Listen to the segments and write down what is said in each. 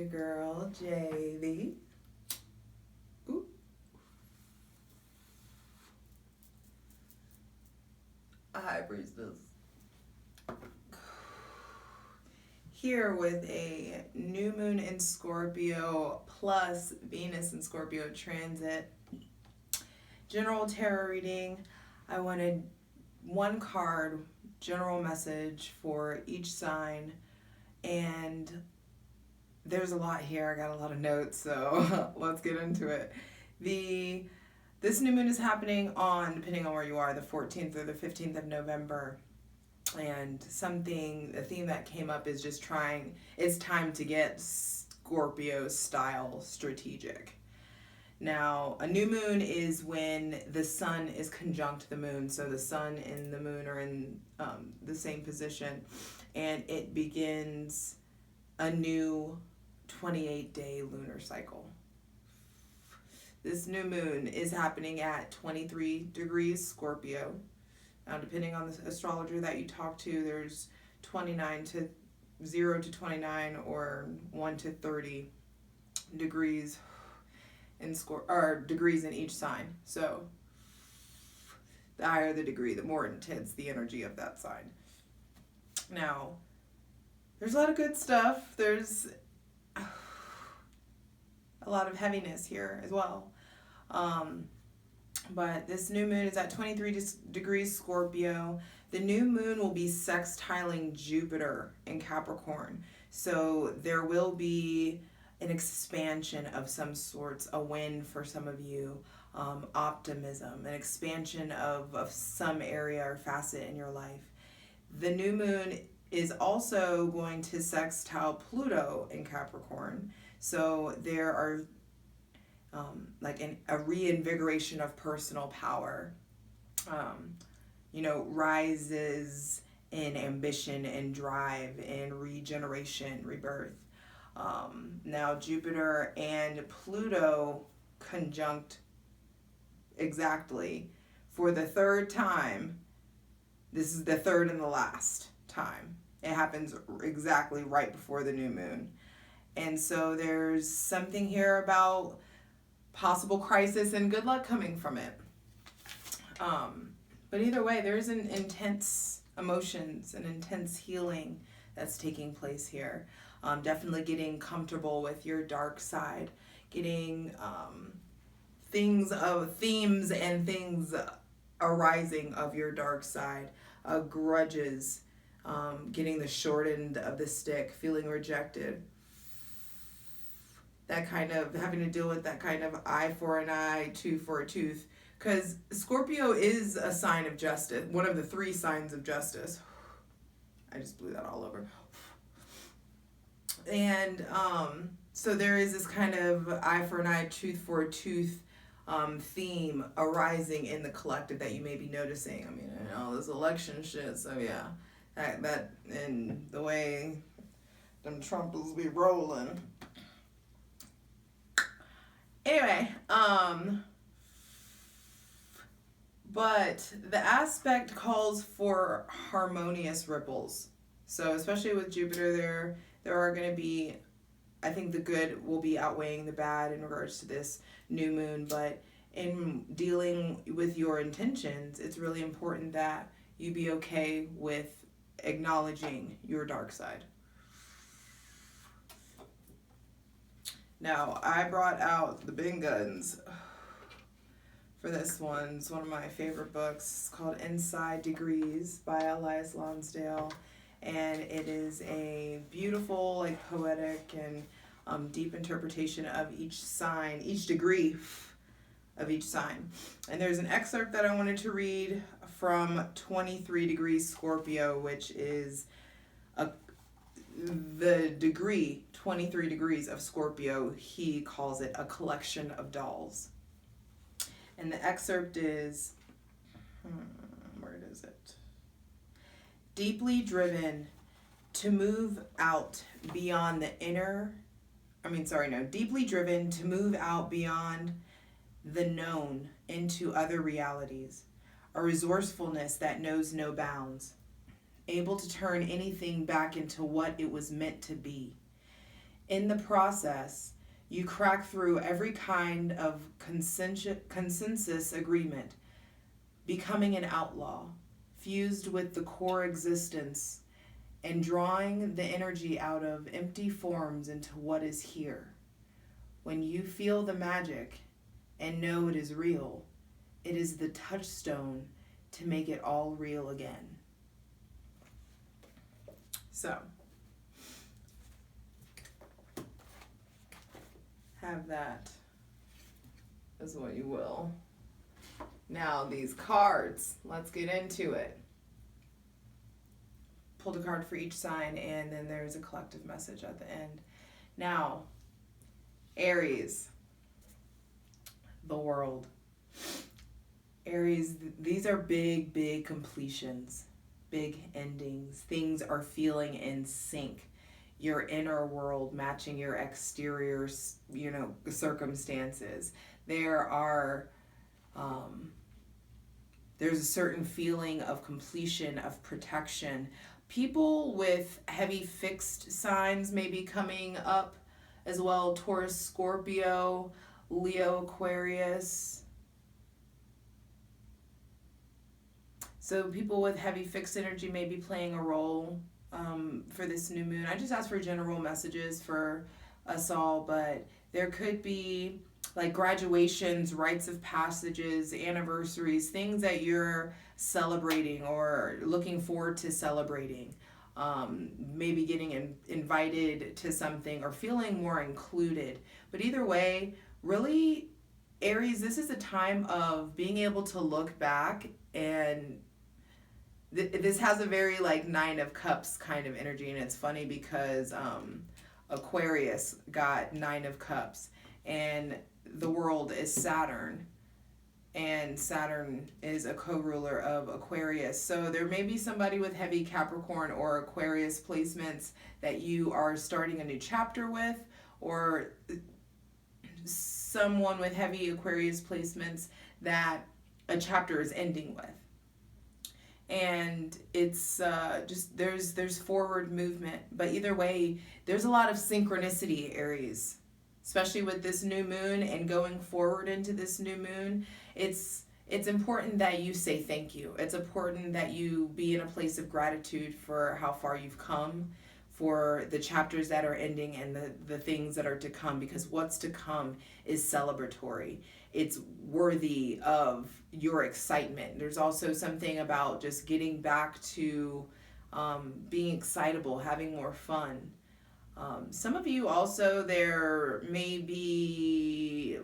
your girl, JV. Ooh. High Priestess. Here with a new moon in Scorpio plus Venus in Scorpio transit. General tarot reading. I wanted one card, general message for each sign, and there's a lot here. I got a lot of notes, so let's get into it. This new moon is happening on, depending on where you are, the 14th or the 15th of November. And a theme that came up is just it's time to get Scorpio style strategic. Now, a new moon is when the sun is conjunct the moon. So the sun and the moon are in the same position. And it begins a new 28-day lunar cycle. This new moon is happening at 23 degrees Scorpio. Now, depending on the astrologer that you talk to, there's 0 to 29 or 1 to 30 degrees degrees in each sign. So the higher the degree, the more intense the energy of that sign. Now, there's a lot of good stuff. There's a lot of heaviness here as well. But this new moon is at 23 degrees Scorpio. The new moon will be sextiling Jupiter in Capricorn. So there will be an expansion of some sorts, a win for some of you, optimism, an expansion of some area or facet in your life. The new moon is also going to sextile Pluto in Capricorn. So there are a reinvigoration of personal power, rises in ambition and drive and regeneration, rebirth. Now Jupiter and Pluto conjunct exactly for the third time. This is the third and the last time. It happens exactly right before the new moon. And so there's something here about possible crisis and good luck coming from it. But either way, there's an intense emotions and intense healing that's taking place here. Definitely getting comfortable with your dark side, getting themes and things arising of your dark side, grudges, getting the short end of the stick, feeling rejected. That kind of having to deal with that kind of eye for an eye, tooth for a tooth. Because Scorpio is a sign of justice, one of the 3 signs of justice. I just blew that all over. And so there is this kind of eye for an eye, tooth for a tooth theme arising in the collective that you may be noticing. I mean, this election shit, so yeah. That and the way them Trumpers be rolling. Anyway, but the aspect calls for harmonious ripples. So especially with Jupiter, there are going to be, I think the good will be outweighing the bad in regards to this new moon. But in dealing with your intentions, it's really important that you be okay with acknowledging your dark side. Now, I brought out the big guns for this one. It's one of my favorite books. It's called Inside Degrees by Elias Lonsdale. And it is a beautiful, poetic and deep interpretation of each sign, each degree of each sign. And there's an excerpt that I wanted to read from 23 degrees Scorpio, which is the degree, 23 degrees of Scorpio. He calls it a collection of dolls. And the excerpt is, where is it? Deeply driven to move out beyond deeply driven to move out beyond the known into other realities. A resourcefulness that knows no bounds. Able to turn anything back into what it was meant to be. In the process, you crack through every kind of consensus agreement, becoming an outlaw, fused with the core existence, and drawing the energy out of empty forms into what is here. When you feel the magic and know it is real, it is the touchstone to make it all real again. So, have that as what you will. Now, these cards, let's get into it. Pulled a card for each sign, and then there's a collective message at the end. Now, Aries, the world. Aries, these are big, big completions, big endings. Things are feeling in sync. Your inner world matching your exterior, circumstances. There's a certain feeling of completion, of protection. People with heavy fixed signs may be coming up as well. Taurus, Scorpio, Leo, Aquarius. So people with heavy fixed energy may be playing a role for this new moon. I just asked for general messages for us all, but there could be like graduations, rites of passages, anniversaries, things that you're celebrating or looking forward to celebrating. Maybe getting invited to something or feeling more included. But either way, really, Aries, this is a time of being able to look back, and this has a very like Nine of Cups kind of energy. And it's funny because Aquarius got Nine of Cups, and the world is Saturn, and Saturn is a co-ruler of Aquarius. So there may be somebody with heavy Capricorn or Aquarius placements that you are starting a new chapter with, or someone with heavy Aquarius placements that a chapter is ending with. And it's just there's forward movement. But either way, there's a lot of synchronicity, Aries, especially with this new moon and going forward into this new moon. It's important that you say thank you. It's important that you be in a place of gratitude for how far you've come, for the chapters that are ending and the things that are to come, because what's to come is celebratory. It's worthy of your excitement. There's also something about just getting back to being excitable, having more fun. Some of you also, there may be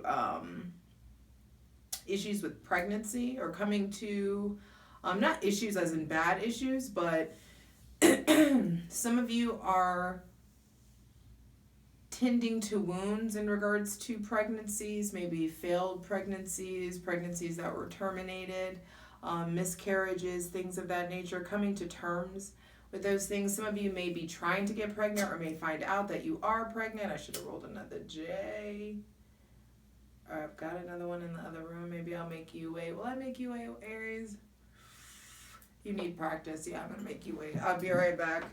issues with pregnancy or coming to, not issues as in bad issues, but some of you are tending to wounds in regards to pregnancies, maybe failed pregnancies, pregnancies that were terminated, miscarriages, things of that nature, coming to terms with those things. Some of you may be trying to get pregnant or may find out that you are pregnant. I should have rolled another J. I've got another one in the other room. Maybe I'll make you wait. Will I make you wait, Aries? You need practice. Yeah, I'm going to make you wait. I'll be right back.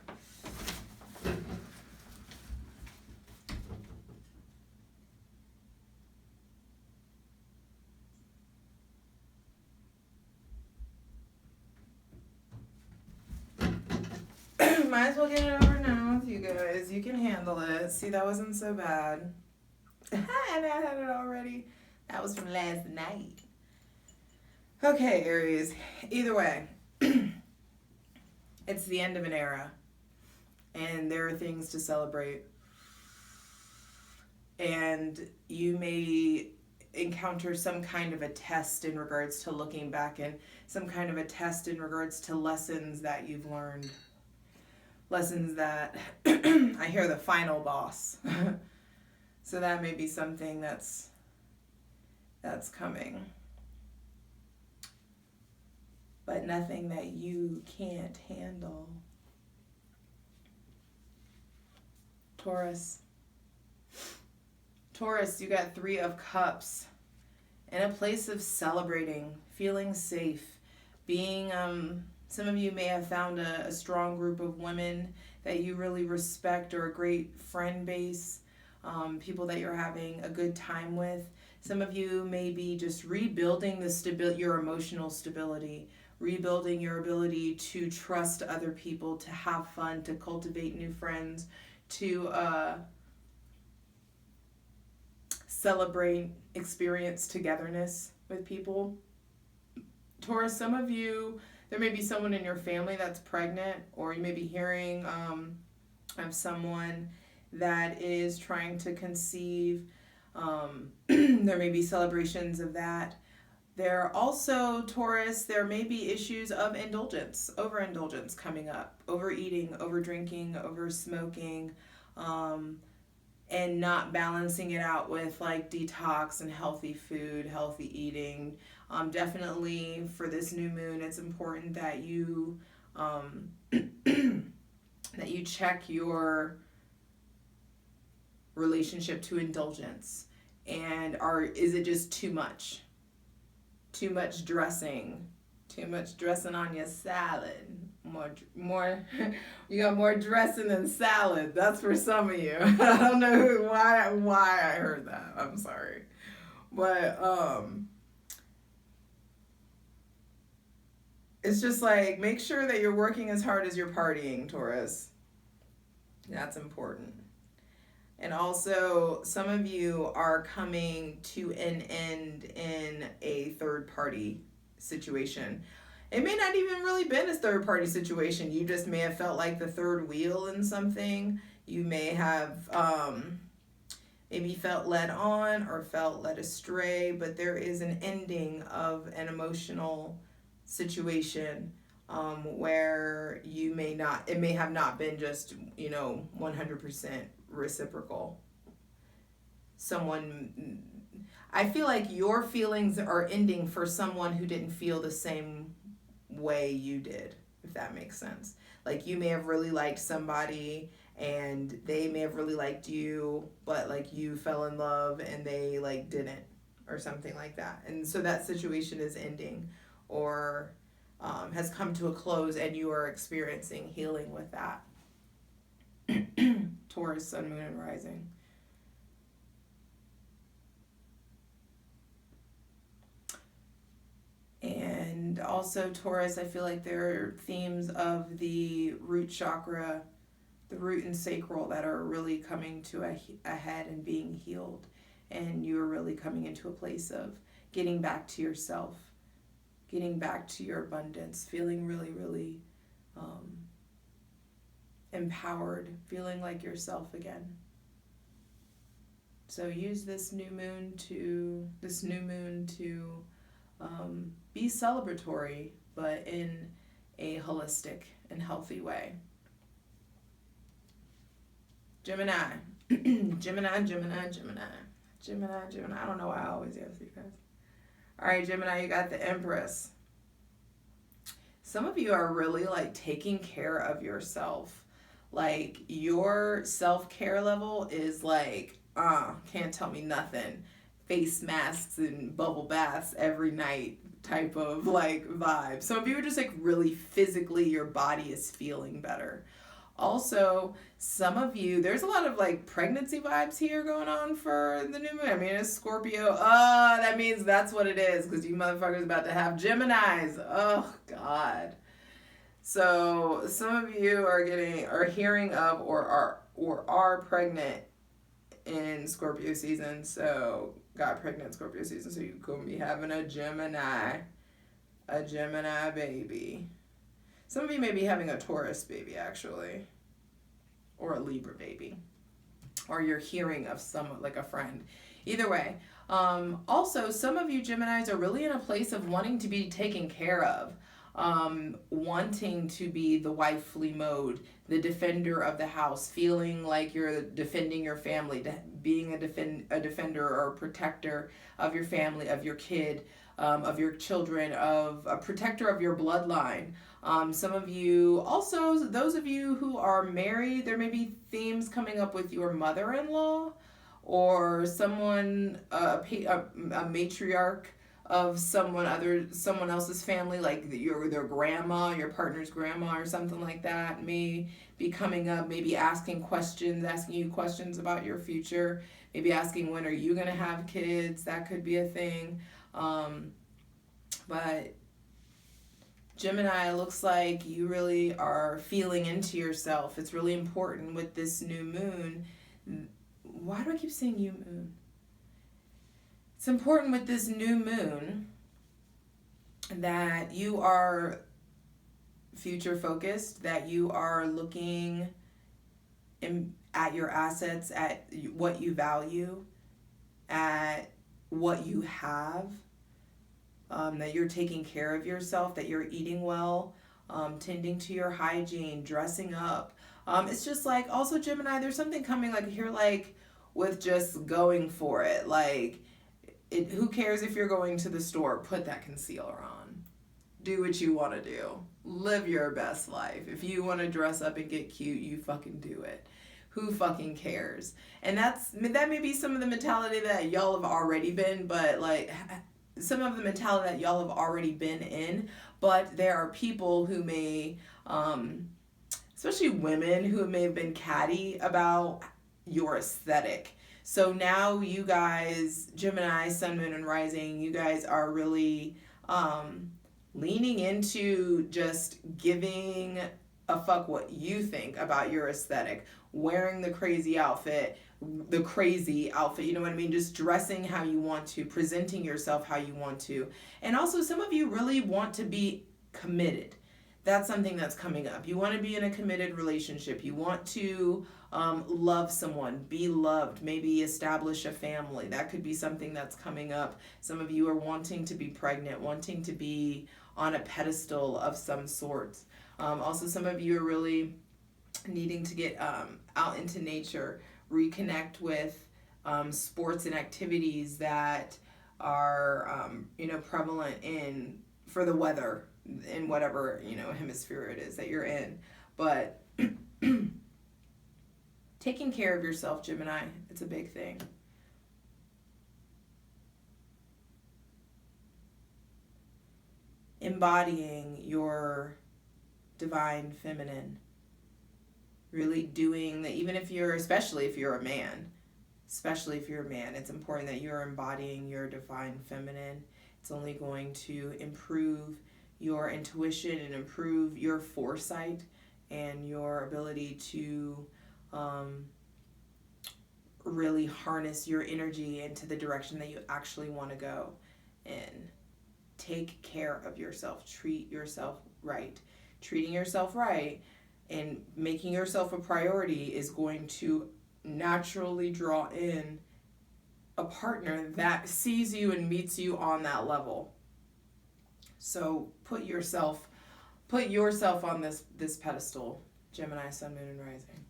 Might as well get it over now with you guys. You can handle it. See, that wasn't so bad. And I had it already. That was from last night. Okay, Aries. Either way, it's the end of an era. And there are things to celebrate. And you may encounter some kind of a test in regards to looking back, and some kind of a test in regards to lessons that you've learned. Lessons that I hear the final boss. So that may be something that's coming. But nothing that you can't handle. Taurus. Taurus, you got Three of Cups. In a place of celebrating, feeling safe, being some of you may have found a strong group of women that you really respect, or a great friend base. people that you're having a good time with. Some of you may be just rebuilding your emotional stability, rebuilding your ability to trust other people, to have fun, to cultivate new friends, to celebrate, experience togetherness with people. Taurus, some of you, there may be someone in your family that's pregnant, or you may be hearing of someone that is trying to conceive. There may be celebrations of that. There also, Taurus, there may be issues of indulgence, overindulgence coming up, overeating, overdrinking, oversmoking, and not balancing it out with like detox and healthy food, healthy eating. Definitely for this new moon, it's important that you that you check your relationship to indulgence, and is it just too much? Too much dressing on your salad. More you got more dressing than salad. That's for some of you. I don't know why I heard that. I'm sorry. But it's just like, make sure that you're working as hard as you're partying, Taurus. That's important. And also, some of you are coming to an end in a third-party situation. It may not even really been a third-party situation. You just may have felt like the third wheel in something. You may have maybe felt led on or felt led astray, but there is an ending of an emotional situation where it may have not been just, 100% reciprocal. I feel like your feelings are ending for someone who didn't feel the same way you did, if that makes sense. Like, you may have really liked somebody and they may have really liked you, but like you fell in love and they like didn't, or something like that. And so that situation is ending, or has come to a close, and you are experiencing healing with that. Taurus, Sun, Moon, and Rising. And also, Taurus, I feel like there are themes of the root chakra, the root and sacral, that are really coming to a head and being healed. And you are really coming into a place of getting back to yourself, getting back to your abundance, feeling really, really empowered, feeling like yourself again. So use this new moon to be celebratory, but in a holistic and healthy way. Gemini. Gemini. I don't know why I always ask you guys. All right, Gemini, you got the Empress. Some of you are really like taking care of yourself. Like, your self-care level is like, can't tell me nothing. Face masks and bubble baths every night type of like vibe. Some of you are just like really physically, your body is feeling better. Also, some of you, there's a lot of like pregnancy vibes here going on for the new moon. I mean, it's Scorpio. That means that's what it is, because you motherfuckers about to have Geminis. Oh, God. So some of you are hearing of or are pregnant in Scorpio season. So got pregnant in Scorpio season. So you could be having a Gemini baby. Some of you may be having a Taurus baby, actually, or a Libra baby, or you're hearing of someone, like a friend. Either way. Also, some of you Geminis are really in a place of wanting to be taken care of, wanting to be the wifely mode, the defender of the house, feeling like you're defending your family, being a defender or a protector of your family, of your kid, of your children, of a protector of your bloodline. Some of you, also those of you who are married, there may be themes coming up with your mother-in-law or someone, a matriarch of someone else's family, like their grandma, your partner's grandma or something like that may be coming up, maybe asking you questions about your future, maybe asking when are you going to have kids. That could be a thing. But Gemini, it looks like you really are feeling into yourself. It's really important with this new moon. Why do I keep saying new moon? It's important with this new moon that you are future focused, that you are looking at your assets, at what you value, at what you have, that you're taking care of yourself, that you're eating well, tending to your hygiene, dressing up. It's just like, also Gemini, there's something coming like here, like with just going for it. Like, who cares if you're going to the store? Put that concealer on. Do what you want to do. Live your best life. If you want to dress up and get cute, you fucking do it. Who fucking cares? And that may be some of the mentality that y'all have already been, but like some of the mentality that y'all have already been in. But there are people who may, especially women, who may have been catty about your aesthetic. So now you guys, Gemini, Sun, Moon, and Rising, you guys are really leaning into just giving a fuck what you think about your aesthetic. Wearing the crazy outfit, you know what I mean? Just dressing how you want to, presenting yourself how you want to. And also some of you really want to be committed. That's something that's coming up. You want to be in a committed relationship. You want to love someone, be loved, maybe establish a family. That could be something that's coming up. Some of you are wanting to be pregnant, wanting to be on a pedestal of some sort. Also, some of you are really needing to get out into nature, reconnect with sports and activities that are prevalent for the weather in whatever hemisphere it is that you're in. But taking care of yourself, Gemini, it's a big thing. Embodying your divine feminine. Really doing that, especially if you're a man, it's important that you're embodying your divine feminine. It's only going to improve your intuition and improve your foresight and your ability to really harness your energy into the direction that you actually want to go. And take care of yourself. Treat yourself right. Treating yourself right and making yourself a priority is going to naturally draw in a partner that sees you and meets you on that level. So put yourself on this pedestal, Gemini, Sun, Moon, and Rising.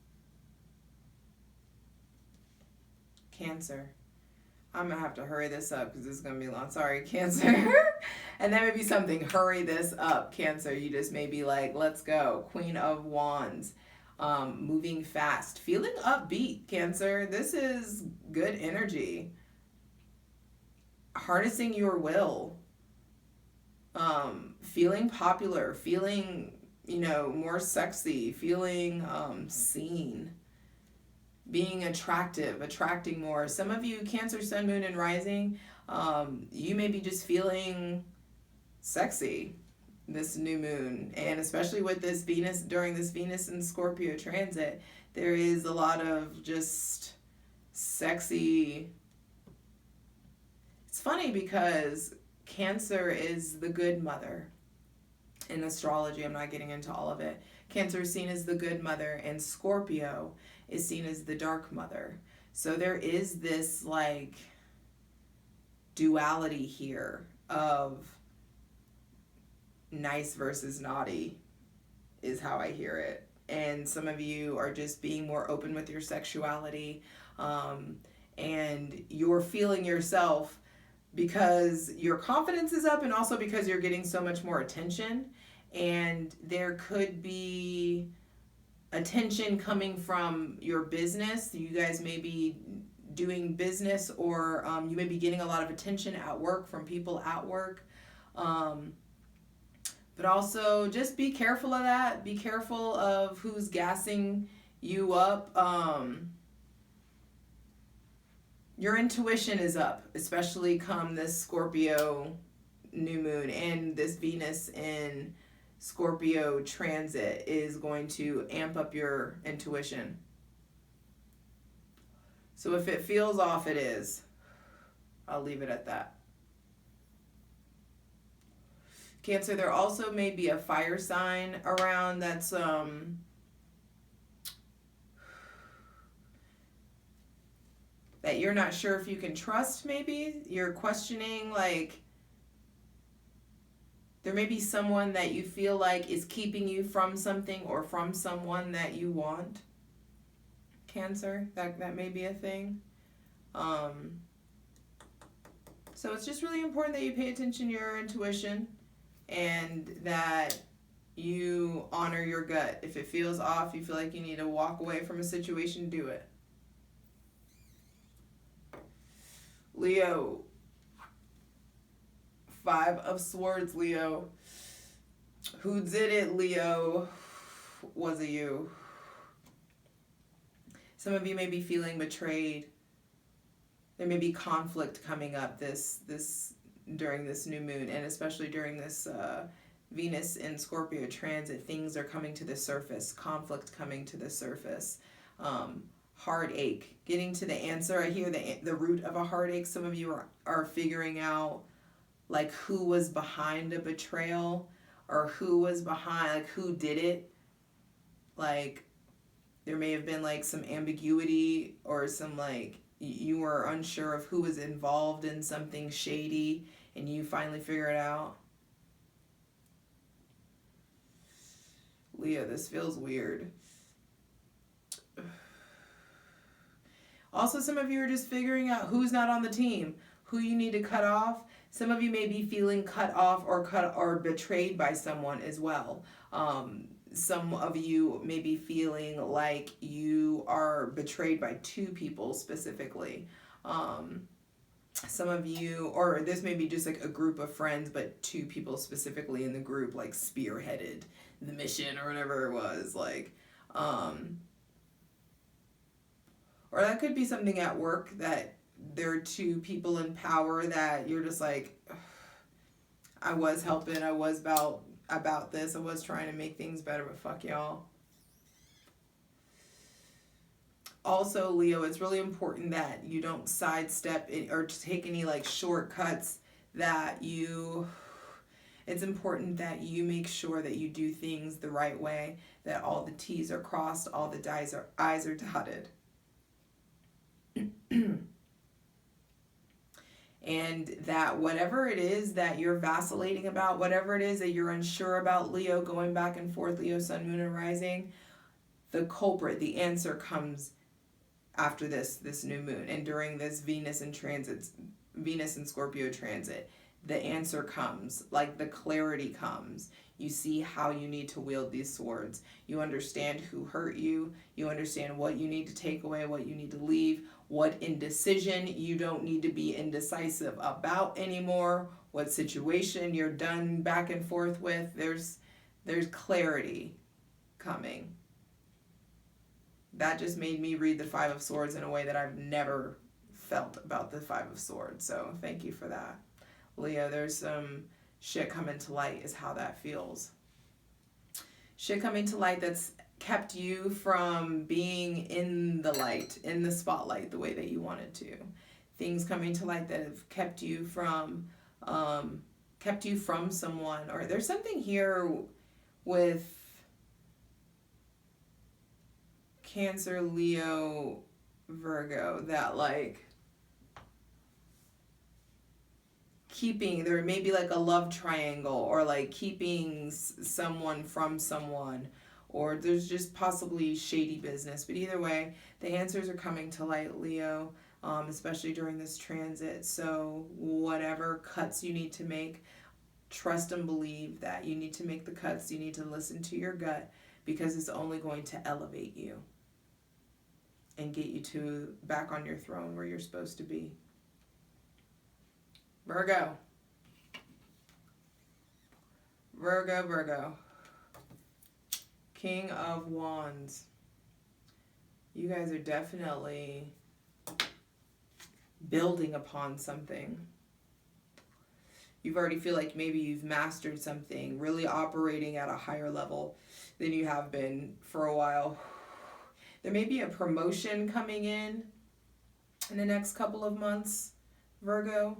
Cancer. I'm going to have to hurry this up because this is going to be long. Sorry, Cancer. And that may be something. Hurry this up, Cancer. You just may be like, let's go. Queen of Wands. Moving fast. Feeling upbeat, Cancer. This is good energy. Harnessing your will. Feeling popular. Feeling, more sexy. Feeling seen. Being attractive, attracting more. Some of you, Cancer, Sun, Moon, and Rising, you may be just feeling sexy this new moon. And especially with this Venus, during this Venus and Scorpio transit, there is a lot of just sexy. It's funny because Cancer is the good mother. In astrology, I'm not getting into all of it. Cancer is seen as the good mother, and Scorpio is seen as the dark mother. So there is this like duality here of nice versus naughty is how I hear it. And some of you are just being more open with your sexuality, and you're feeling yourself because your confidence is up and also because you're getting so much more attention. And there could be attention coming from your business. You guys may be doing business, or you may be getting a lot of attention at work from people at work. But also just be careful of that. Be careful of who's gassing you up. Your intuition is up, especially come this Scorpio new moon, and this Venus in Scorpio transit is going to amp up your intuition. So if it feels off, it is. I'll leave it at that. Cancer, there also may be a fire sign around that's that you're not sure if you can trust. Maybe you're questioning, like there may be someone that you feel like is keeping you from something or from someone that you want. Cancer, that may be a thing. So it's just really important that you pay attention to your intuition and that you honor your gut. If it feels off, you feel like you need to walk away from a situation, do it. Leo. 5 of Swords, Leo. Who did it, Leo? Was it you? Some of you may be feeling betrayed. There may be conflict coming up during this new moon, and especially during this Venus in Scorpio transit. Things are coming to the surface. Conflict coming to the surface. Heartache. Getting to the answer. I hear the root of a heartache. Some of you are figuring out like who was behind a betrayal, or who was behind, like who did it. Like there may have been like some ambiguity, or some like you were unsure of who was involved in something shady, and you finally figure it out. Leo, this feels weird. Also, some of you are just figuring out who's not on the team, who you need to cut off. Some of you may be feeling cut off or betrayed by someone as well. Some of you may be feeling like you are betrayed by 2 people specifically. Some of you, or this may be just like a group of friends, but 2 people specifically in the group like spearheaded the mission or whatever it was. Like, or that could be something at work, that there are 2 people in power that you're just like, I was helping, I was about this, I was trying to make things better, but fuck y'all. Also, Leo, it's really important that you don't sidestep or take any like shortcuts, it's important that you make sure that you do things the right way, that all the T's are crossed, all the I's are dotted. And that whatever it is that you're vacillating about, whatever it is that you're unsure about, Leo, going back and forth, Leo, sun, moon, and rising, the culprit, the answer comes after this new moon. And during this Venus and Scorpio transit, the answer comes, like the clarity comes. You see how you need to wield these swords. You understand who hurt you. You understand what you need to take away, what you need to leave, what indecision you don't need to be indecisive about anymore, what situation you're done back and forth with. There's clarity coming. That just made me read the 5 of Swords in a way that I've never felt about the 5 of Swords. So thank you for that. Leo, there's some shit coming to light is how that feels. Shit coming to light that's kept you from being in the light, in the spotlight, the way that you wanted to. Things coming to light that have kept you from someone. Or there's something here with Cancer, Leo, Virgo, that like there may be like a love triangle, or like keeping someone from someone, or there's just possibly shady business. But either way, the answers are coming to light, Leo, especially during this transit. So whatever cuts you need to make, trust and believe that you need to make the cuts. You need to listen to your gut, because it's only going to elevate you. and get you to back on your throne where you're supposed to be. Virgo. Virgo, Virgo. King of Wands. You guys are definitely building upon something. You've already feel like maybe you've mastered something, really operating at a higher level than you have been for a while. There may be a promotion coming in the next couple of months, Virgo.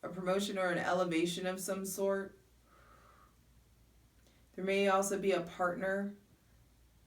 A promotion or an elevation of some sort. There may also be a partner.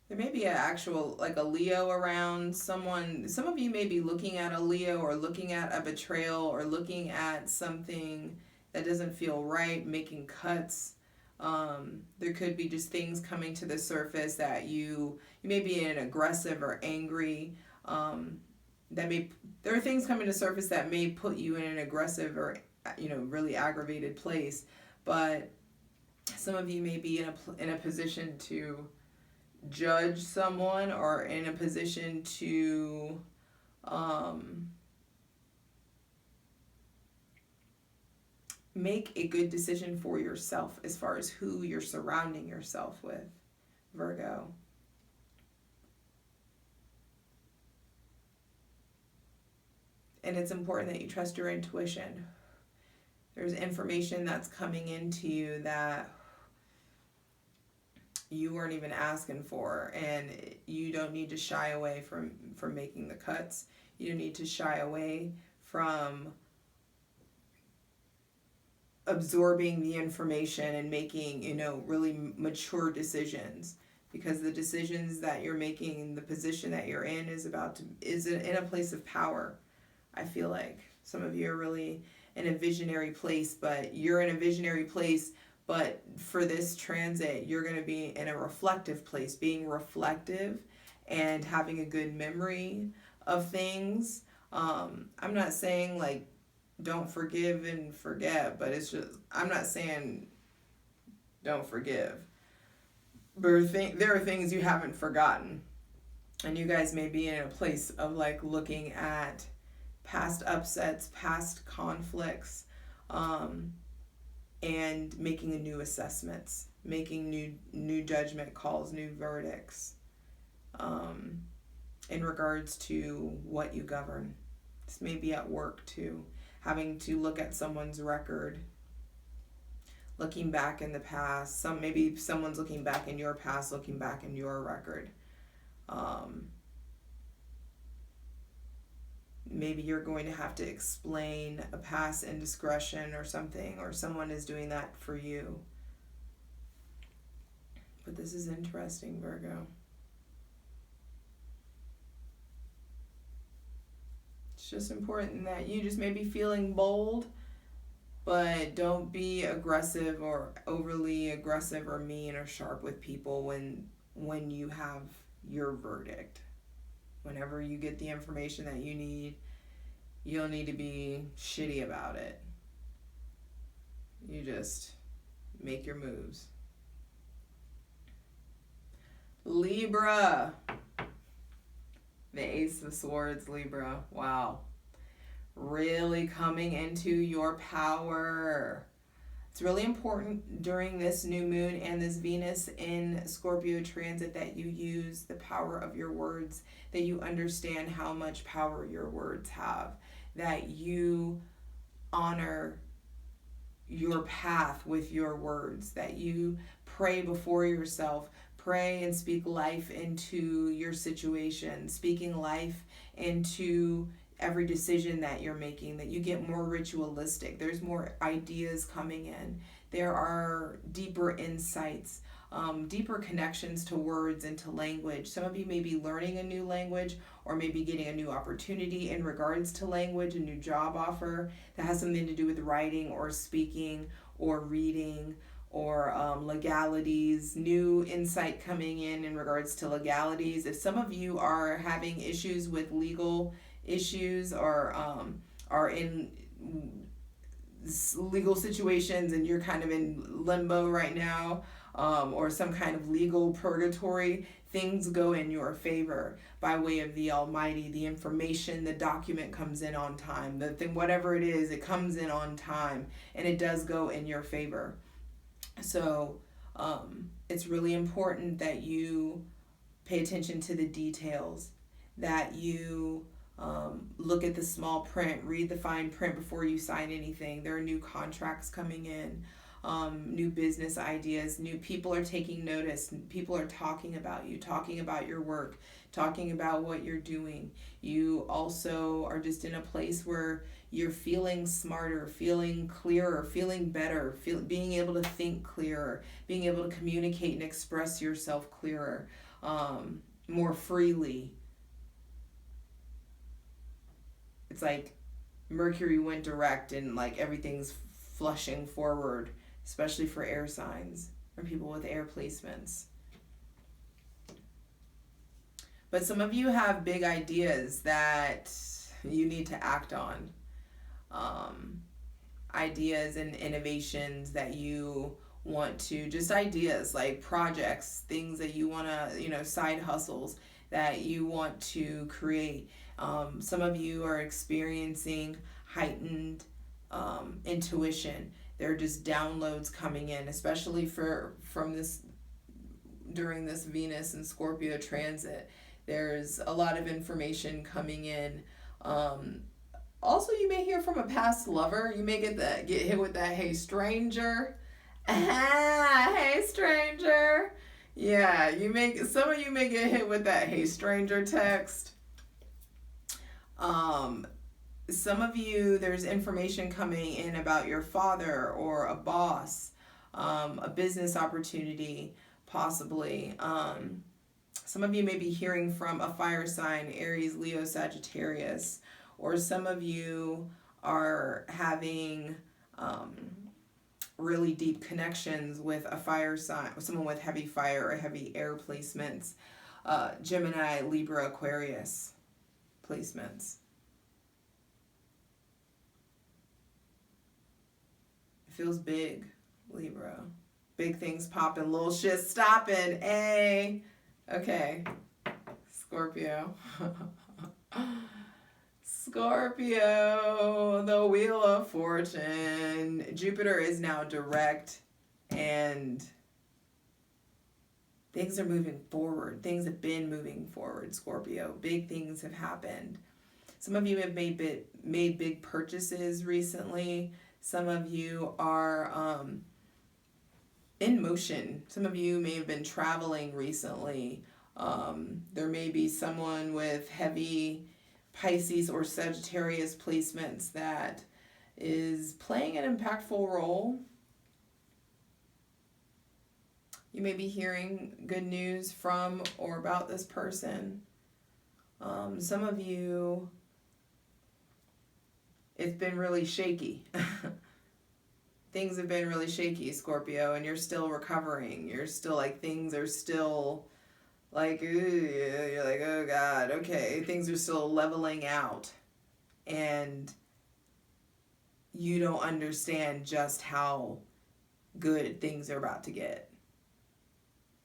There may be an actual, like a Leo around someone. Some of you may be looking at a Leo or looking at a betrayal or looking at something that doesn't feel right, making cuts. There could be just things coming to the surface that you may be in an aggressive or angry, there are things coming to surface that may put you in an aggressive or, really aggravated place. But some of you may be in a position to judge someone or in a position to make a good decision for yourself as far as who you're surrounding yourself with, Virgo. And it's important that you trust your intuition. There's information that's coming into you that you weren't even asking for, and you don't need to shy away from making the cuts. You don't need to shy away from absorbing the information and making, really mature decisions, because the decisions that you're making, the position that you're in is in a place of power. I feel like some of you are really in a visionary place, but you're in a visionary place, but for this transit, you're going to be in a reflective place, being reflective and having a good memory of things. I'm not saying like don't forgive and forget, but it's just, I'm not saying don't forgive. But there are things you haven't forgotten. And you guys may be in a place of like looking at past upsets, past conflicts, and making a new assessments, making new judgment calls, new verdicts, in regards to what you govern. This may be at work too, having to look at someone's record, looking back in the past. Maybe someone's looking back in your past, looking back in your record. Maybe you're going to have to explain a past indiscretion or something, or someone is doing that for you. But this is interesting, Virgo. It's just important that you just may be feeling bold, but don't be aggressive or overly aggressive or mean or sharp with people when you have your verdict. Whenever you get the information that you need, you don't need to be shitty about it. You just make your moves. Libra. The Ace of Swords, Libra. Wow. Really coming into your power. It's really important during this new moon and this Venus in Scorpio transit that you use the power of your words, that you understand how much power your words have, that you honor your path with your words, that you pray before yourself, pray and speak life into your situation, speaking life into every decision that you're making, that you get more ritualistic. There's more ideas coming in. There are deeper insights, deeper connections to words and to language. Some of you may be learning a new language, or maybe getting a new opportunity in regards to language, a new job offer that has something to do with writing or speaking or reading or legalities, new insight coming in regards to legalities. If some of you are having issues with legal issues or are in legal situations and you're kind of in limbo right now, or some kind of legal purgatory, things go in your favor by way of the Almighty. The information, the document comes in on time. The thing, whatever it is, it comes in on time, and it does go in your favor. So it's really important that you pay attention to the details, that you look at the small print, read the fine print before you sign anything. There are new contracts coming in, new business ideas, new people are taking notice, people are talking about you, talking about your work, talking about what you're doing. You also are just in a place where you're feeling smarter, feeling clearer, feeling better, being able to think clearer, being able to communicate and express yourself clearer, more freely. It's like Mercury went direct and like everything's flushing forward, especially for air signs or people with air placements. But some of you have big ideas that you need to act on. Ideas and innovations that you want to, just ideas like projects, things that you want to, side hustles that you want to create. Some of you are experiencing heightened intuition. There are just downloads coming in, especially during this Venus and Scorpio transit. There's a lot of information coming in. Also, you may hear from a past lover. You may get hit with that, hey stranger. Hey stranger. Yeah, some of you may get hit with that hey stranger text. Some of you, there's information coming in about your father or a boss, a business opportunity, possibly. Some of you may be hearing from a fire sign, Aries, Leo, Sagittarius, or some of you are having really deep connections with a fire sign, someone with heavy fire or heavy air placements, Gemini, Libra, Aquarius placements. It feels big, Libra. Big things popping, little shit stopping. Hey, okay, Scorpio. Scorpio, the Wheel of Fortune. Jupiter is now direct and things are moving forward. Things have been moving forward, Scorpio. Big things have happened. Some of you have made big purchases recently. Some of you are in motion. Some of you may have been traveling recently. There may be someone with heavy Pisces or Sagittarius placements that is playing an impactful role. You may be hearing good news from or about this person. Some of you, it's been really shaky. Things have been really shaky, Scorpio, and you're still recovering. You're still like, things are still like, you're like, oh God, okay, things are still leveling out, and you don't understand just how good things are about to get.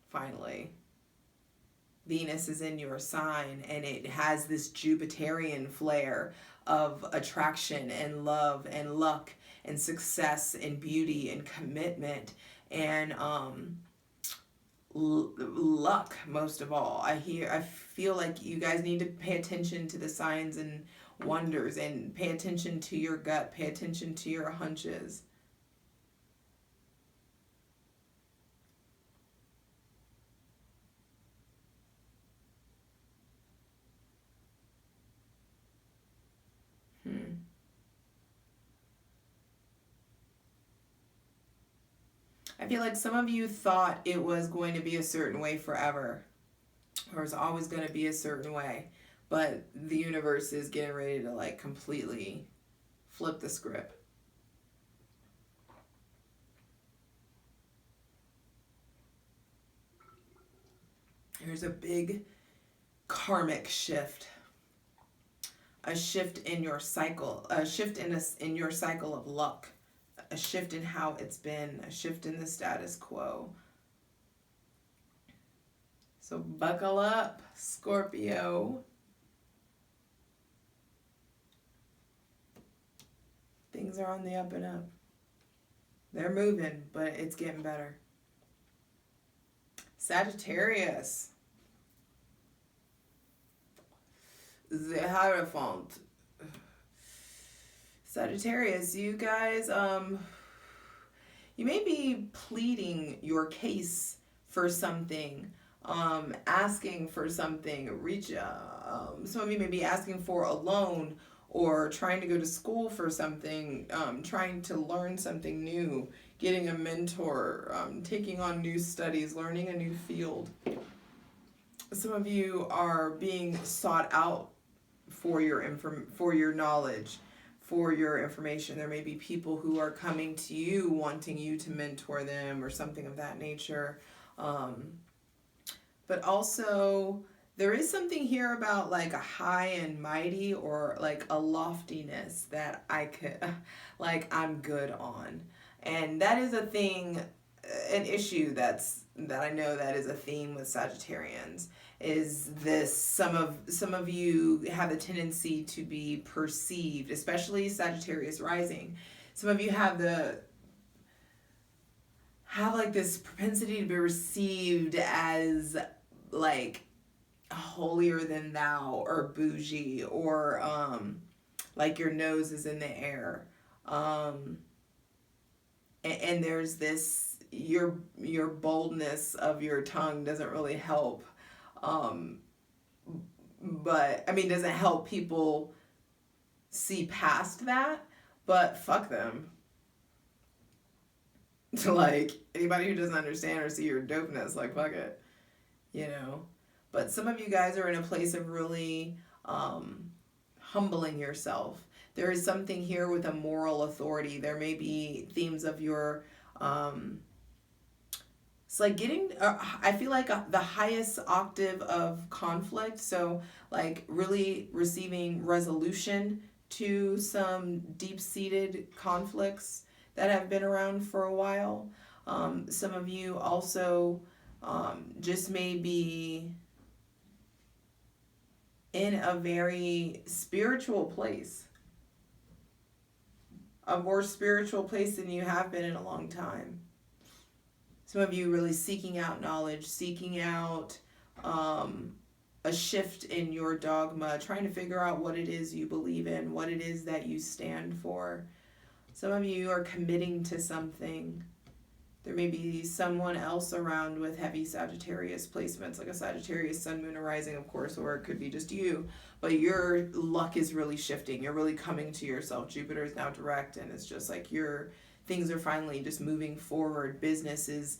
Finally, Venus is in your sign, and it has this Jupiterian flair of attraction and love and luck and success and beauty and commitment and luck, most of all. I feel like you guys need to pay attention to the signs and wonders, and pay attention to your gut, pay attention to your hunches. I feel like some of you thought it was going to be a certain way forever, or it's always going to be a certain way, but the universe is getting ready to like completely flip the script. There's a big karmic shift, a shift in your cycle, a shift in your cycle of luck, a shift in how it's been, a shift in the status quo. So buckle up, Scorpio. Things are on the up and up. They're moving, but it's getting better. Sagittarius. The Hierophant. Sagittarius, you guys, you may be pleading your case for something, asking for something, some of you may be asking for a loan or trying to go to school for something, trying to learn something new, getting a mentor, taking on new studies, learning a new field. Some of you are being sought out for your knowledge, for your information. There may be people who are coming to you wanting you to mentor them or something of that nature. But also there is something here about like a high and mighty or like a loftiness that I'm good on. And that is a thing, an issue that I know that is a theme with Sagittarians, is this, some of you have a tendency to be perceived, especially Sagittarius rising. Some of you have like this propensity to be received as like holier than thou or bougie, or like your nose is in the air. And there's this, your boldness of your tongue doesn't really help. But I mean, doesn't help people see past that, but fuck them. Like, anybody who doesn't understand or see your dopeness, like, fuck it, you know. But some of you guys are in a place of really humbling yourself. There is something here with a moral authority. There may be themes of your it's like getting, I feel like the highest octave of conflict. So like really receiving resolution to some deep-seated conflicts that have been around for a while. Some of you also just may be in a very spiritual place. A more spiritual place than you have been in a long time. Some of you really seeking out knowledge, seeking out a shift in your dogma, trying to figure out what it is you believe in, what it is that you stand for. Some of you are committing to something. There may be someone else around with heavy Sagittarius placements, like a Sagittarius sun, moon, or rising, of course, or it could be just you. But your luck is really shifting. You're really coming to yourself. Jupiter is now direct, and it's just like things are finally just moving forward. Business is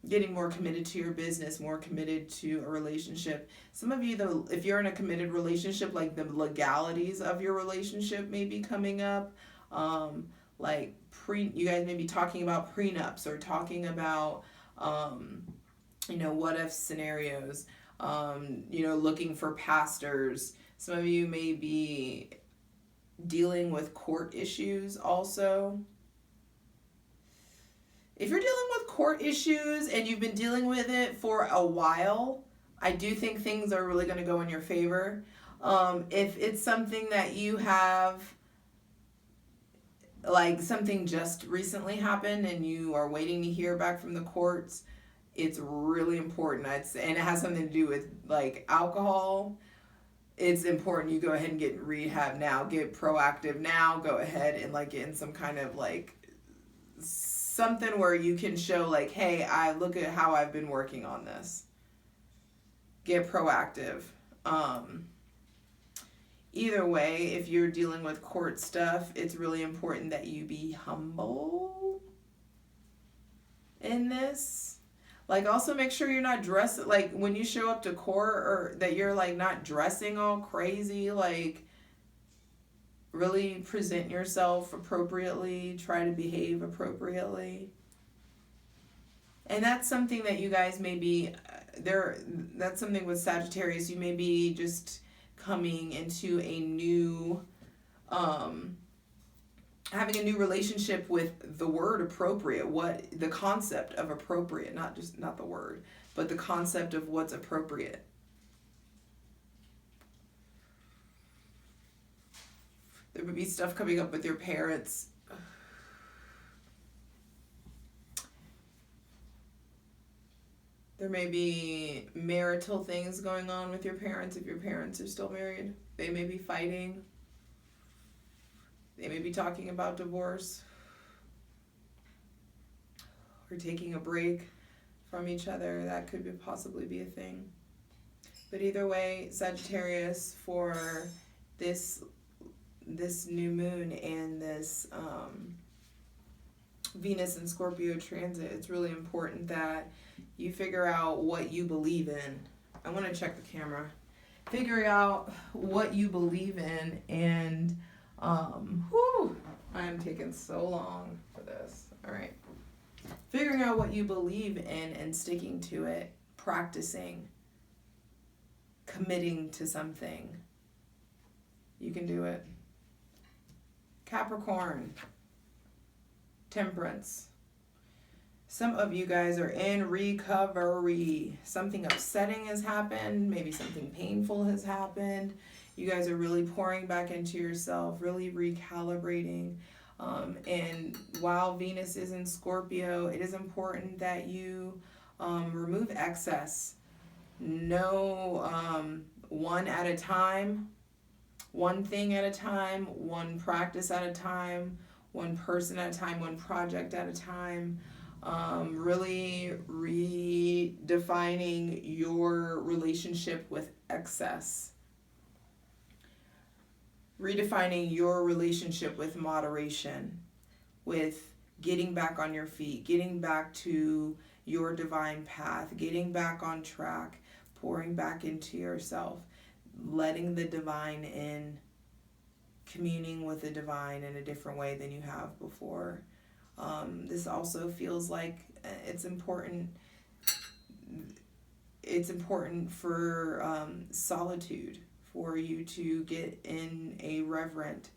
getting more committed to your business, more committed to a relationship. Some of you, though, if you're in a committed relationship, like the legalities of your relationship may be coming up. You guys may be talking about prenups or talking about, what if scenarios, looking for pastors. Some of you may be dealing with court issues also. If you're dealing with court issues and you've been dealing with it for a while, I do think things are really going to go in your favor. If it's something that you have, like something just recently happened and you are waiting to hear back from the courts, it's really important. And it has something to do with like alcohol. It's important you go ahead and get in rehab now, get proactive now, go ahead and like get in some kind of like something where you can show like, hey, I look at how I've been working on this. Get proactive. Either way, if you're dealing with court stuff, it's really important that you be humble in this. Like, also make sure you're not dressed, like, when you show up to court, or that you're, like, not dressing all crazy. Like, really present yourself appropriately. Try to behave appropriately. And that's something that you guys may be, that's something with Sagittarius. You may be just coming into a new, having a new relationship with the word appropriate, what the concept of appropriate, not the word, but the concept of what's appropriate. There would be stuff coming up with your parents. There may be marital things going on with your parents if your parents are still married. They may be fighting. They may be talking about divorce or taking a break from each other. That could possibly be a thing. But either way, Sagittarius, for this new moon and this Venus and Scorpio transit, it's really important that you figure out what you believe in. I want to check the camera. Figure out what you believe in, and I am taking so long for this. All right. Figuring out what you believe in and sticking to it, practicing, committing to something. You can do it. Capricorn, Temperance. Some of you guys are in recovery. Something upsetting has happened. Maybe something painful has happened. You guys are really pouring back into yourself, really recalibrating. And while Venus is in Scorpio, it is important that you remove excess. No, one at a time, one thing at a time, one practice at a time, one person at a time, one project at a time. Really redefining your relationship with excess. Redefining your relationship with moderation, with getting back on your feet, getting back to your divine path, getting back on track, pouring back into yourself, letting the divine in, communing with the divine in a different way than you have before. This also feels like it's important. It's important for solitude, for you to get in a reverent,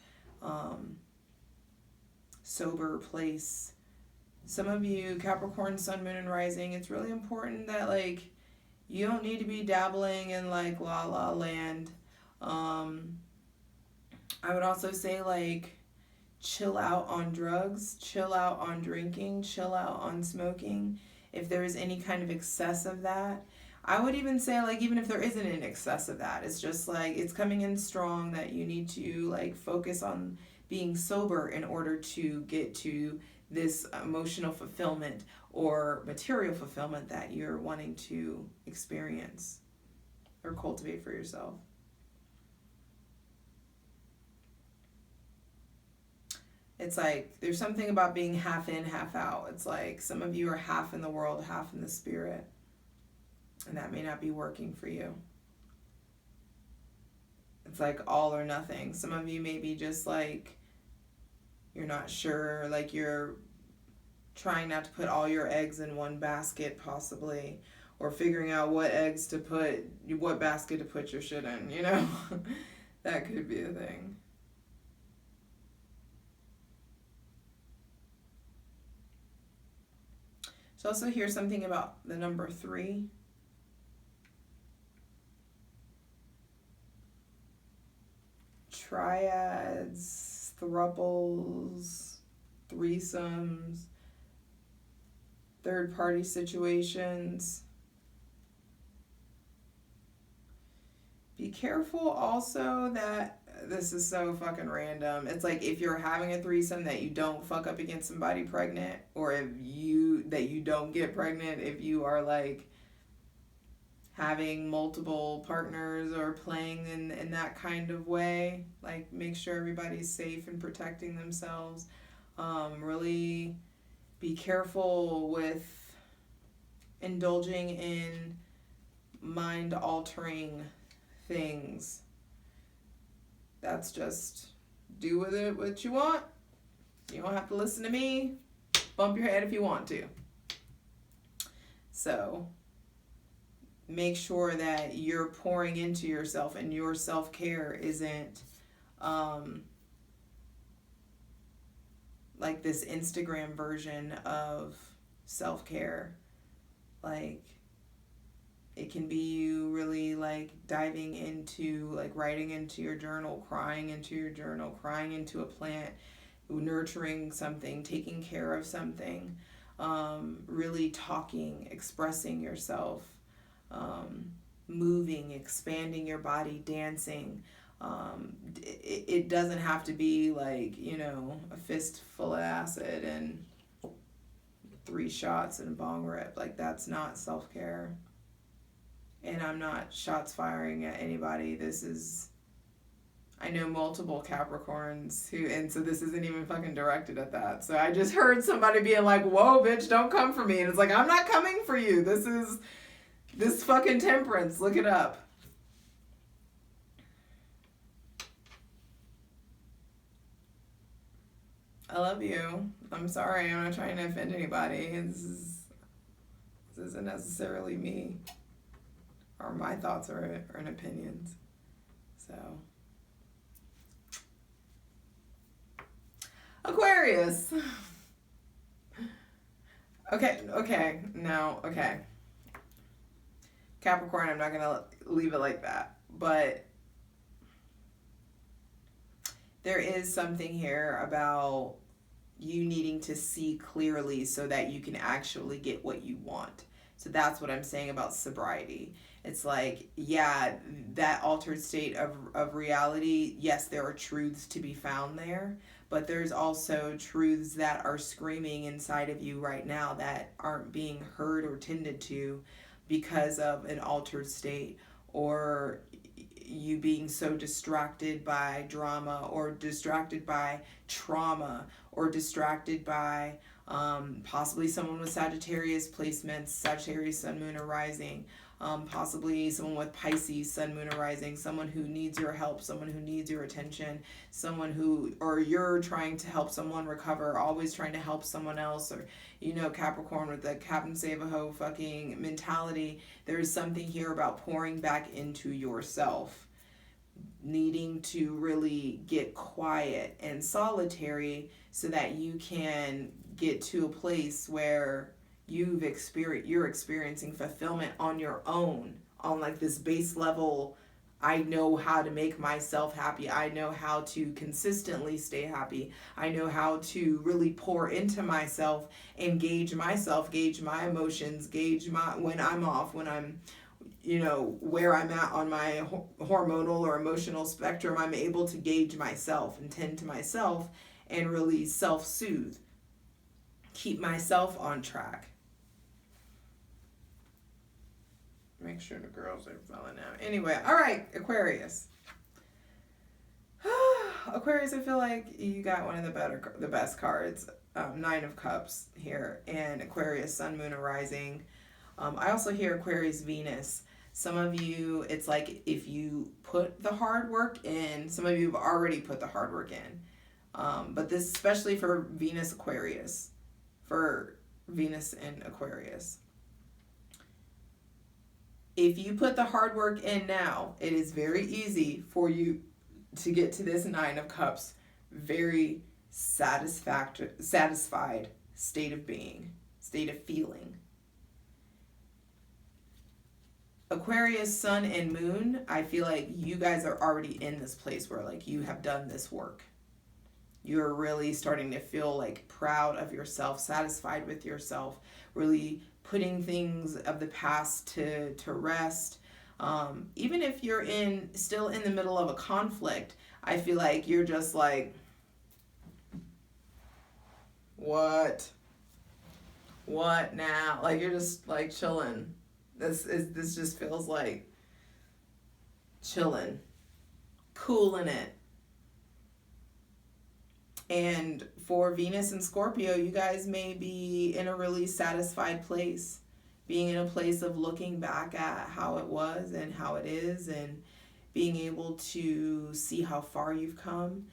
sober place. Some of you, Capricorn, Sun, Moon, and Rising, it's really important that, like, you don't need to be dabbling in, like, la la land. I would also say, like, chill out on drugs, chill out on drinking, chill out on smoking. If there is any kind of excess of that, I would even say, like, even if there isn't an excess of that, it's just like it's coming in strong that you need to, like, focus on being sober in order to get to this emotional fulfillment or material fulfillment that you're wanting to experience or cultivate for yourself. It's like there's something about being half in, half out. It's like some of you are half in the world, half in the spirit. And that may not be working for you. It's like all or nothing. Some of you may be just like, you're not sure, like you're trying not to put all your eggs in one basket possibly, or figuring out what basket to put your shit in, you know? That could be a thing. So also hear something about the number 3. Triads, thruples, threesomes, third-party situations. Be careful also that, this is so fucking random, it's like if you're having a threesome that you don't fuck up against somebody pregnant, or that you don't get pregnant if you are like having multiple partners or playing in that kind of way. Like, make sure everybody's safe and protecting themselves. Really be careful with indulging in mind-altering things. That's just, do with it what you want. You don't have to listen to me. Bump your head if you want to. So make sure that you're pouring into yourself and your self-care isn't like this Instagram version of self-care. Like, It can be you really like diving into, like writing into your journal, crying into your journal, crying into a plant, nurturing something, taking care of something, really talking, expressing yourself, moving, expanding your body, dancing. It doesn't have to be like, you know, a fistful of acid and 3 shots and a bong rip. Like, that's not self-care. And I'm not shots firing at anybody. This is, I know multiple Capricorns who, and so this isn't even fucking directed at that. So I just heard somebody being like, whoa, bitch, don't come for me. And it's like, I'm not coming for you. This fucking Temperance. Look it up. I love you. I'm sorry. I'm not trying to offend anybody. This isn't necessarily me or my thoughts or opinions. So, Aquarius. Okay. Capricorn, I'm not going to leave it like that. But there is something here about you needing to see clearly so that you can actually get what you want. So that's what I'm saying about sobriety. It's like, yeah, that altered state of reality, yes, there are truths to be found there, but there's also truths that are screaming inside of you right now that aren't being heard or tended to because of an altered state, or you being so distracted by drama, or distracted by trauma, or distracted by possibly someone with Sagittarius placements, Sagittarius sun, moon, or rising, possibly someone with Pisces sun, moon, or rising, someone who needs your help, someone who needs your attention, someone who, or you're trying to help someone recover, always trying to help someone else, or, you know, Capricorn with the Captain Save-A-Ho fucking mentality. There's something here about pouring back into yourself, needing to really get quiet and solitary so that you can get to a place where you're experiencing fulfillment on your own, on like this base level. I know how to make myself happy. I know how to consistently stay happy. I know how to really pour into myself and gauge myself, gauge my emotions, gauge my, when I'm off, when I'm, you know, where I'm at on my hormonal or emotional spectrum. I'm able to gauge myself and tend to myself and really self-soothe, keep myself on track. Make sure the girls are filling out. Anyway, all right, Aquarius. Aquarius, I feel like you got one of the best cards. 9 of Cups here, and Aquarius, Sun, Moon, and Rising. I also hear Aquarius, Venus. Some of you, it's like if you put the hard work in, some of you have already put the hard work in. But this, especially for Venus, Aquarius. For Venus and Aquarius. If you put the hard work in now, it is very easy for you to get to this 9 of Cups. Very satisfied state of being, state of feeling. Aquarius, Sun, and Moon, I feel like you guys are already in this place where like you have done this work. You're really starting to feel like proud of yourself, satisfied with yourself, really putting things of the past to rest. Even if you're still in the middle of a conflict, I feel like you're just like, what now? Like, you're just like chilling. This just feels like chilling, cooling it. And for Venus and Scorpio, you guys may be in a really satisfied place, being in a place of looking back at how it was and how it is, and being able to see how far you've come.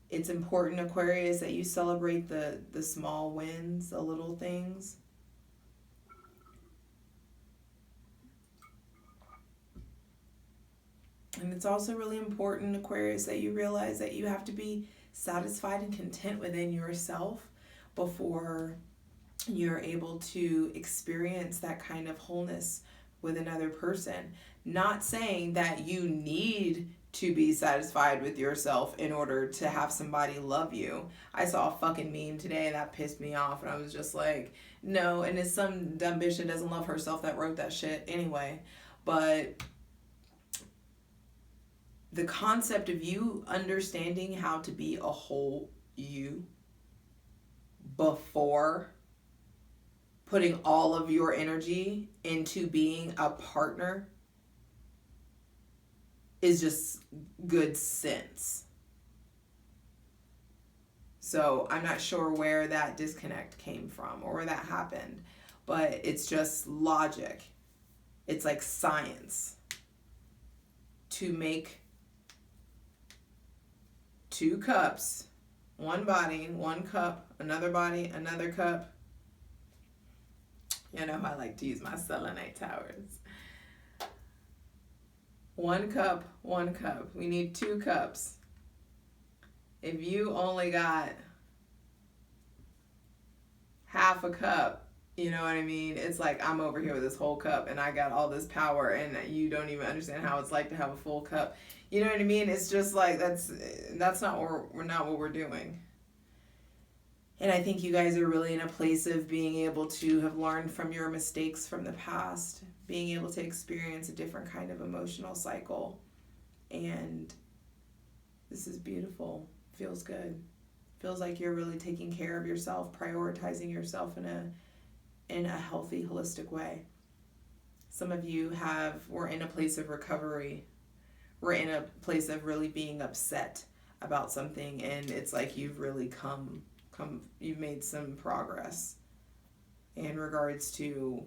It's important, Aquarius, that you celebrate the small wins, the little things. And it's also really important, Aquarius, that you realize that you have to be satisfied and content within yourself before you're able to experience that kind of wholeness with another person. Not saying that you need to be satisfied with yourself in order to have somebody love you. I saw a fucking meme today that pissed me off, and I was just like, no. And it's some dumb bitch that doesn't love herself that wrote that shit anyway. But the concept of you understanding how to be a whole you before putting all of your energy into being a partner is just good sense. So I'm not sure where that disconnect came from or where that happened, but it's just logic. It's like science. To make 2 cups, one body, 1 cup, another body, another cup. You know, I like to use my selenite towers. 1 cup, 1 cup. We need 2 cups. If you only got half a cup, you know what I mean? It's like I'm over here with this whole cup and I got all this power and you don't even understand how it's like to have a full cup. You know what I mean? It's just like that's not what we're doing. And I think you guys are really in a place of being able to have learned from your mistakes from the past, being able to experience a different kind of emotional cycle. And this is beautiful. Feels good. Feels like you're really taking care of yourself, prioritizing yourself in a healthy, holistic way. Some of you were in a place of recovery. We're in a place of really being upset about something, and it's like you've really you've made some progress in regards to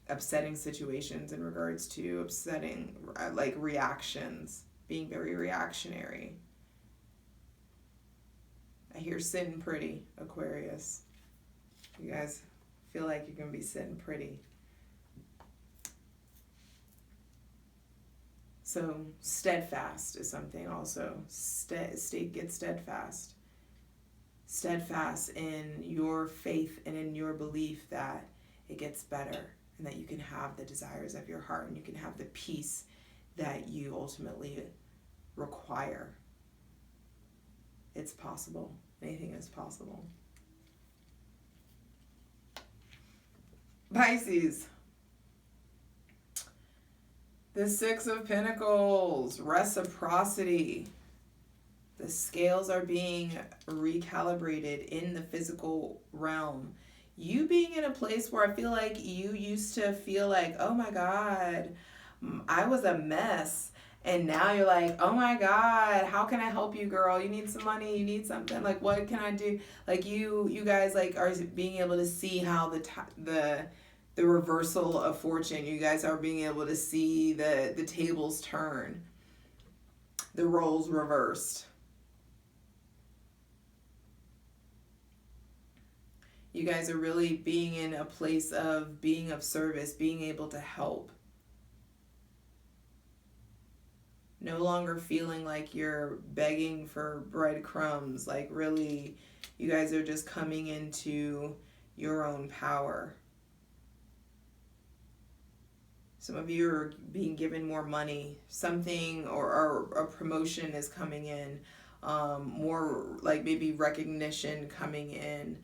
upsetting situations, in regards to upsetting like reactions, being very reactionary. I hear sitting pretty, Aquarius. You guys feel like you're going to be sitting pretty. So steadfast is something also. Get steadfast. Steadfast in your faith and in your belief that it gets better and that you can have the desires of your heart and you can have the peace that you ultimately require. It's possible. Anything is possible. Pisces. The 6 of Pentacles, reciprocity. The scales are being recalibrated in the physical realm. You being in a place where I feel like you used to feel like, oh my God, I was a mess. And now you're like, oh my God, how can I help you, girl? You need some money, you need something. Like, what can I do? Like you guys like are being able to see how the reversal of fortune. You guys are being able to see the tables turn, the roles reversed. You guys are really being in a place of being of service, being able to help. No longer feeling like you're begging for breadcrumbs. Like really, you guys are just coming into your own power. Some of you are being given more money. Something or a promotion is coming in. More like maybe recognition coming in.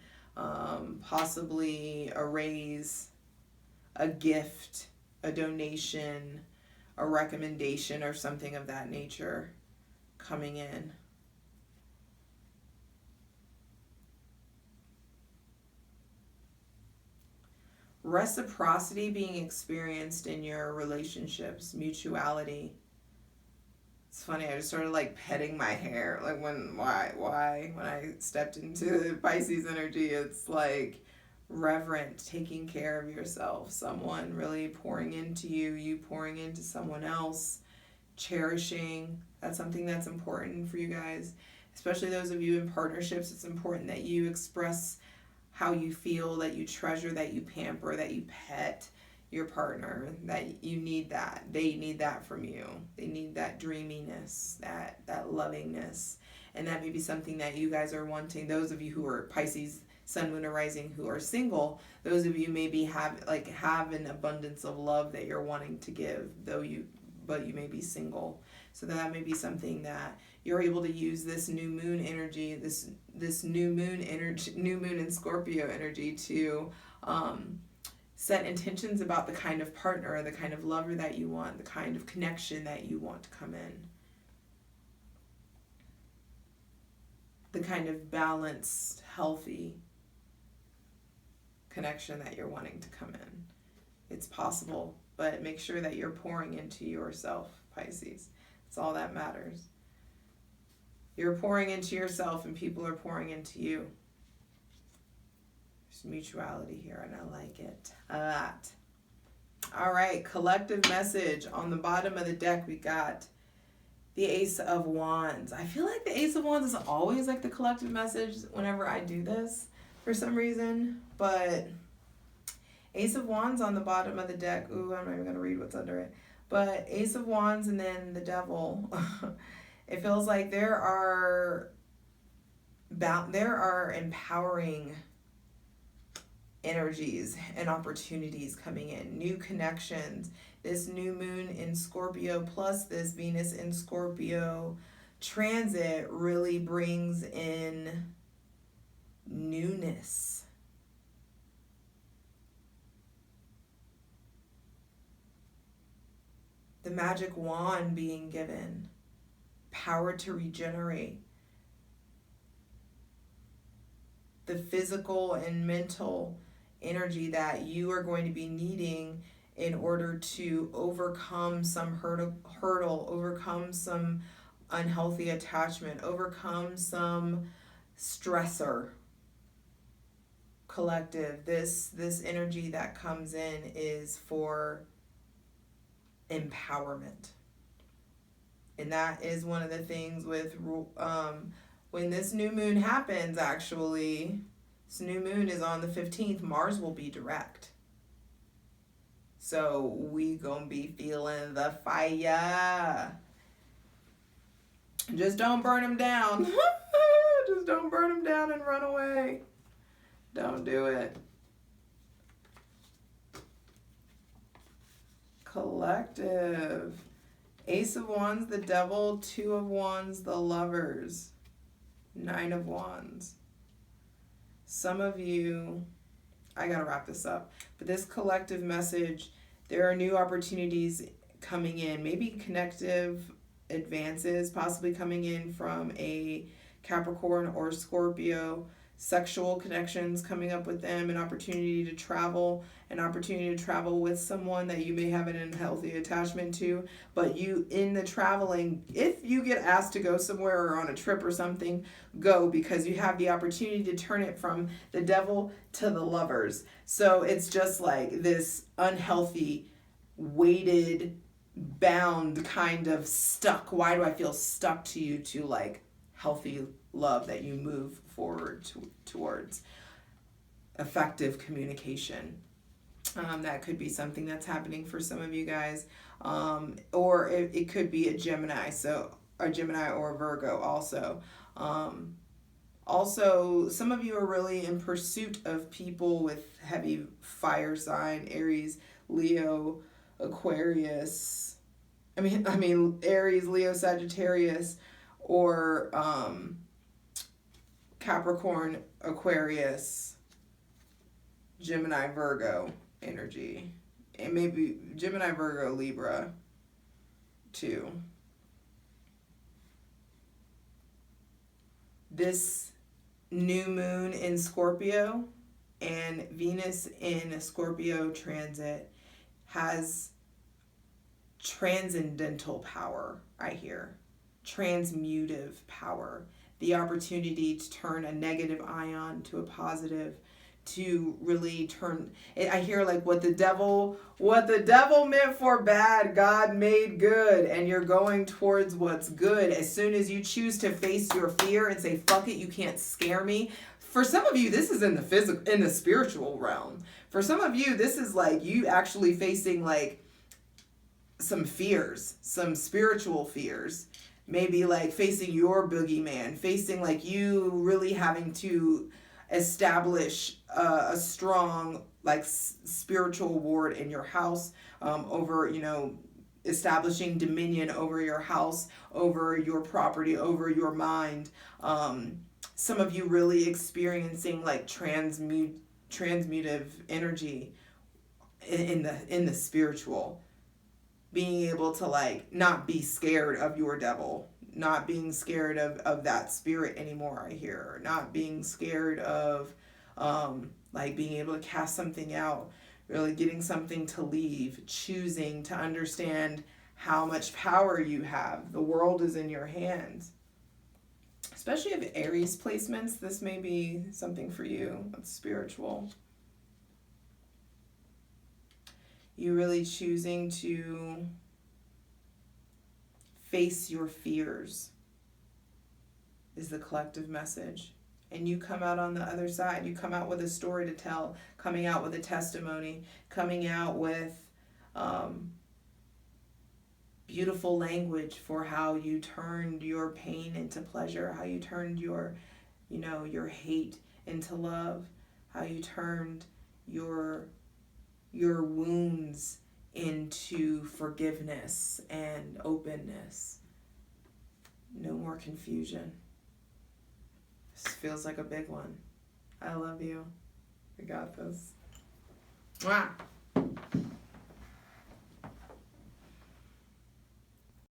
Possibly a raise, a gift, a donation, a recommendation or something of that nature coming in. Reciprocity being experienced in your relationships, mutuality. It's funny, I just started like petting my hair. Like when I stepped into Pisces energy, it's like reverent, taking care of yourself, someone really pouring into you, you pouring into someone else, cherishing. That's something that's important for you guys, especially those of you in partnerships. It's important that you express how you feel, that you treasure, that you pamper, that you pet your partner, that you need that. They need that from you. They need that dreaminess, that lovingness. And that may be something that you guys are wanting. Those of you who are Pisces Sun, Moon, or Rising who are single, those of you maybe have an abundance of love that you're wanting to give, but you may be single. So that may be something that you're able to use this new moon energy, this new moon in Scorpio energy to set intentions about the kind of partner, the kind of lover that you want, the kind of connection that you want to come in. The kind of balanced, healthy connection that you're wanting to come in. It's possible, but make sure that you're pouring into yourself, Pisces. That's all that matters. You're pouring into yourself and people are pouring into you. There's mutuality here and I like it a lot. All right, collective message. On the bottom of the deck, we got the Ace of Wands. I feel like the Ace of Wands is always like the collective message whenever I do this for some reason. But Ace of Wands on the bottom of the deck. Ooh, I'm not even going to read what's under it. But Ace of Wands and then the Devil. It feels like there are empowering energies and opportunities coming in. New connections. This new moon in Scorpio plus this Venus in Scorpio transit really brings in newness. The magic wand being given. Power to regenerate. The physical and mental energy that you are going to be needing in order to overcome some hurdle, overcome some unhealthy attachment, overcome some stressor. Collective, this energy that comes in is for empowerment. And that is one of the things with when this new moon happens, actually, this new moon is on the 15th, Mars will be direct. So we gonna be feeling the fire. Just don't burn them down. Just don't burn them down and run away. Don't do it. Collective. Ace of Wands, the Devil. Two of Wands, the Lovers. Nine of Wands. Some of you, I gotta wrap this up, but this collective message, there are new opportunities coming in, maybe connective advances possibly coming in from a Capricorn or Scorpio, sexual connections coming up with them, an opportunity to travel with someone that you may have an unhealthy attachment to, but you, in the traveling, if you get asked to go somewhere or on a trip or something, go, because you have the opportunity to turn it from the Devil to the Lovers. So it's just like this unhealthy, weighted, bound, kind of stuck. Why do I feel stuck to you? To like healthy love that you move forward towards effective communication. That could be something that's happening for some of you guys, or it could be a Gemini, so a Gemini or a Virgo also. Also, some of you are really in pursuit of people with heavy fire sign, Aries, Leo, Aquarius. Aries, Leo, Sagittarius, or Capricorn, Aquarius, Gemini, Virgo energy. And maybe Gemini, Virgo, Libra too. This new moon in Scorpio and Venus in Scorpio transit has transcendental power, I hear. Transmutive power. The opportunity to turn a negative ion to a positive, to really turn, I hear like what the devil meant for bad, God made good, and you're going towards what's good. As soon as you choose to face your fear and say, fuck it, you can't scare me. For some of you, this is in the spiritual realm. For some of you, this is like you actually facing like some fears, some spiritual fears. Maybe like facing your boogeyman, facing like you really having to establish a strong like spiritual ward in your house, over, you know, establishing dominion over your house, over your property, over your mind. Some of you really experiencing like transmutive energy in the spiritual, being able to like not be scared of your devil, not being scared of that spirit anymore, I hear, not being scared of like being able to cast something out, really getting something to leave, choosing to understand how much power you have. The world is in your hands. Especially if Aries placements, this may be something for you that's spiritual. You really choosing to face your fears is the collective message. And you come out on the other side. You come out with a story to tell, coming out with a testimony, coming out with beautiful language for how you turned your pain into pleasure, how you turned your, you know, your hate into love, how you turned your wounds into forgiveness and openness. No more confusion. This feels like a big one. I love you. We got this. Mwah.